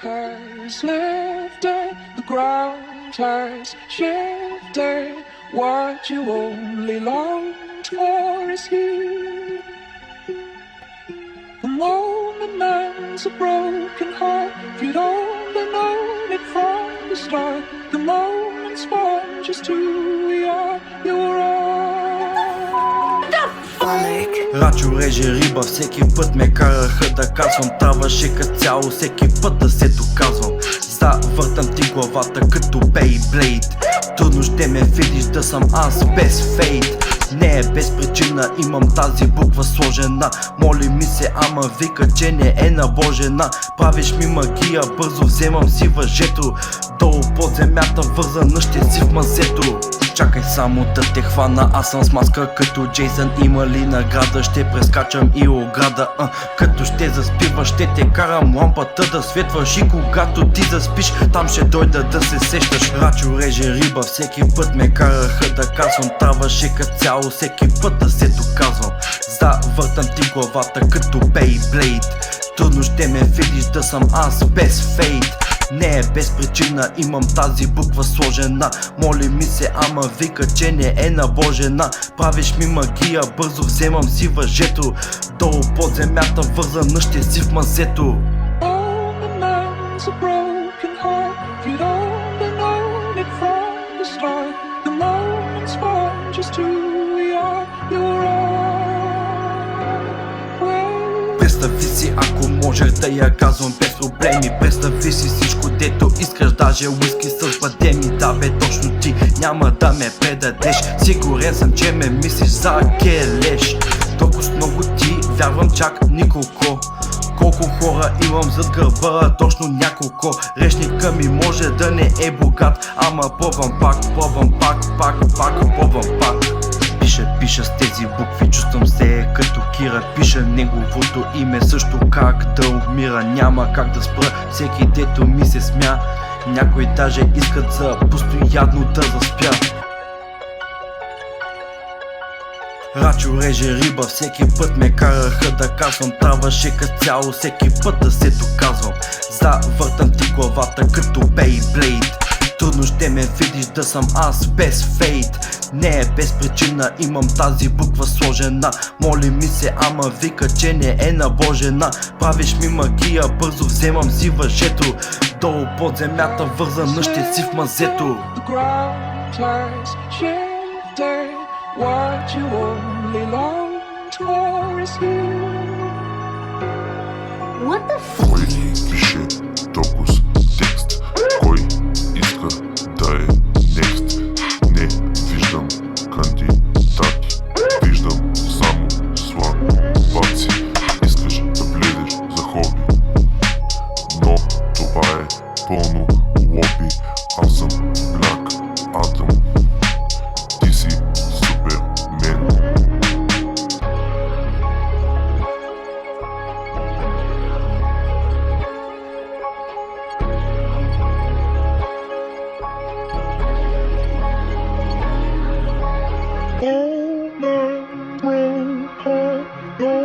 has lifted, the ground has shifted. What you only longed for is here. The moment man's a broken heart, if you'd only known it from the start. The moment sponges to we are, you're all. Рачо реже риба, всеки път ме караха да казвам. Трябваше като цяло всеки път да се доказвам. Завъртам ти главата като Beyblade. Трудно ще ме видиш да съм аз без фейт. Не е без причина, имам тази буква сложена. Моли ми се, ама вика, че не е набожена. Правиш ми магия, бързо вземам си въжето. Долу под земята, вързана ще си в мазето. Чакай само да те хвана, аз съм с маска като Джейсън. Има ли награда, ще прескачам и ограда. Като ще заспиваш, ще те карам лампата да светваш. И когато ти заспиш, там ще дойда да се сещаш. Рачо реже риба, всеки път ме караха да казвам. Трябваше като цяло всеки път да се доказвам. Завъртам ти главата като Beyblade. Трудно ще ме видиш да съм аз без фейт. Не е без причина, имам тази буква сложена. Моли ми се, ама вика, че не е набожена. Правиш ми магия, бързо вземам си въжето. Долу под земята, вързана ще си в мазето. Представи си, ако можех да я казвам без проблеми. Представи си всичко, дето искаш, даже уиски с бадеми. Да бе, точно ти няма да ме предадеш. Сигурен съм, че ме мислиш за келеш. Толкова много ти вярвам, чак николко. Колко хора имам зад гърба, точно няколко. Речника ми може да не е богат, ама пробвам пак, пробвам пак. Пиша с тези букви, чувствам се като Кира. Пиша неговото име също как да умира. Няма как да спра всеки дето ми се смя. Някои даже искат за постоянно да заспя. Рачо реже риба, всеки път ме караха да казвам. Трябваше като цяло всеки път да се доказвам. Завъртам ти главата като Beyblade. Трудно ще ме видиш да съм аз без фейт. Не е без причина, имам тази буква сложена. Моли ми се, ама вика, че не е набожена. Правиш ми магия, бързо вземам си въжето. Долу под земята, вързана ще си в мазето. What you only longed for is here. What the Кой пише толкова текст? Кой иска да е next? Не виждам кандидати, виждам само слабаци. Искаш да влезеш за хоби, но това е пълно лоби. Аз съм Black Adam, ти си Супермен. Oh, my broken heart.